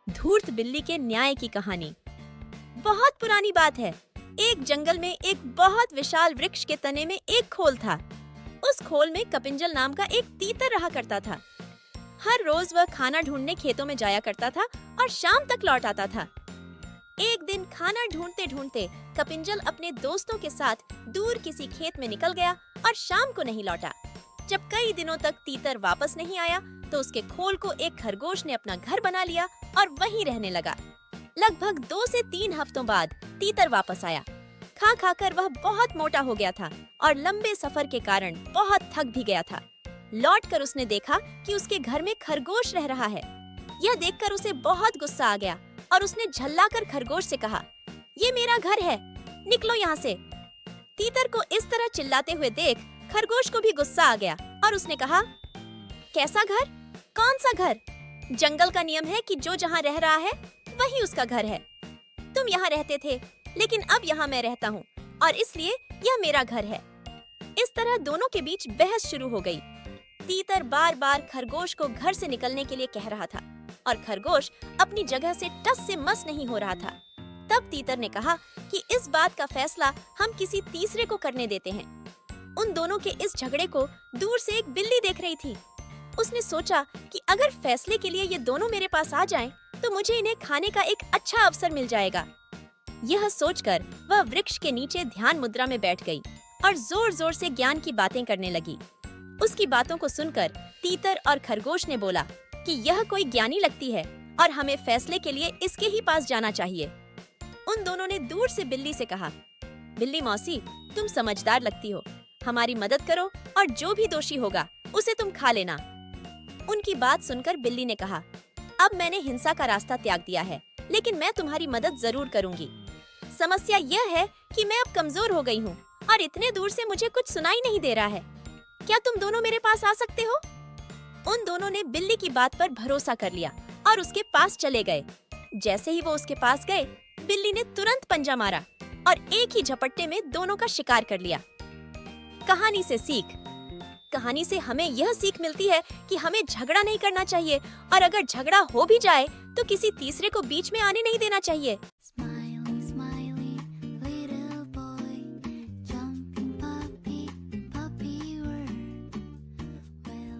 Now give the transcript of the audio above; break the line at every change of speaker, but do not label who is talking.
धूर्त बिल्ली के न्याय की कहानी। बहुत पुरानी बात है। एक जंगल में एक बहुत विशाल वृक्ष के तने में एक खोल था। उस खोल में कपिंजल नाम का एक तीतर रहा करता था। हर रोज वह खाना ढूंढने खेतों में जाया करता था और शाम तक लौट आता था। एक दिन खाना ढूंढते ढूंढते कपिंजल अपने दोस्तों के साथ दूर किसी खेत में निकल गया और शाम को नहीं लौटा। जब कई दिनों तक तीतर वापस नहीं आया तो उसके खोल को एक खरगोश ने अपना घर बना लिया और वहीं रहने लगा। लगभग 2 से 3 हफ्तों बाद तीतर वापस आया। खा खाकर वह बहुत मोटा हो गया था और लंबे सफर के कारण बहुत थक भी गया था। लौटकर उसने देखा कि उसके घर में खरगोश रह रहा है। यह देखकर उसे बहुत गुस्सा आ गया और उसने झल्लाकर खरगोश से कहा, ये मेरा घर है, निकलो यहाँ से। तीतर को इस तरह चिल्लाते हुए देख खरगोश को भी गुस्सा आ गया और उसने कहा, कैसा घर? कौन सा घर? जंगल का नियम है कि जो जहाँ रह रहा है वही उसका घर है। तुम यहाँ रहते थे, लेकिन अब यहाँ मैं रहता हूँ और इसलिए यह मेरा घर है। इस तरह दोनों के बीच बहस शुरू हो गई। तीतर बार बार खरगोश को घर से निकलने के लिए कह रहा था और खरगोश अपनी जगह से टस से मस नहीं हो रहा था। तब तीतर ने कहा कि इस बात का फैसला हम किसी तीसरे को करने देते हैं। उन दोनों के इस झगड़े को दूर से एक बिल्ली देख रही थी। उसने सोचा कि अगर फैसले के लिए ये दोनों मेरे पास आ जाएं, तो मुझे इन्हें खाने का एक अच्छा अवसर मिल जाएगा। यह सोचकर वह वृक्ष के नीचे ध्यान मुद्रा में बैठ गई और जोर जोर से ज्ञान की बातें करने लगी। उसकी बातों को सुनकर तीतर और खरगोश ने बोला कि यह कोई ज्ञानी लगती है और हमें फैसले के लिए इसके ही पास जाना चाहिए। उन दोनों ने दूर से बिल्ली से कहा, बिल्ली मौसी, तुम समझदार लगती हो, हमारी मदद करो और जो भी दोषी होगा उसे तुम खा लेना। उनकी बात सुनकर बिल्ली ने कहा, अब मैंने हिंसा का रास्ता त्याग दिया है, लेकिन मैं तुम्हारी मदद जरूर करूंगी। समस्या यह है कि मैं अब कमजोर हो गई हूँ और इतने दूर से मुझे कुछ सुनाई नहीं दे रहा है। क्या तुम दोनों मेरे पास आ सकते हो? उन दोनों ने बिल्ली की बात पर भरोसा कर लिया और उसके पास चले गए। जैसे ही वो उसके पास गए, बिल्ली ने तुरंत पंजा मारा और एक ही झपट्टे में दोनों का शिकार कर लिया। कहानी से सीख। कहानी से हमें यह सीख मिलती है कि हमें झगड़ा नहीं करना चाहिए और अगर झगड़ा हो भी जाए तो किसी तीसरे को बीच में आने नहीं देना चाहिए।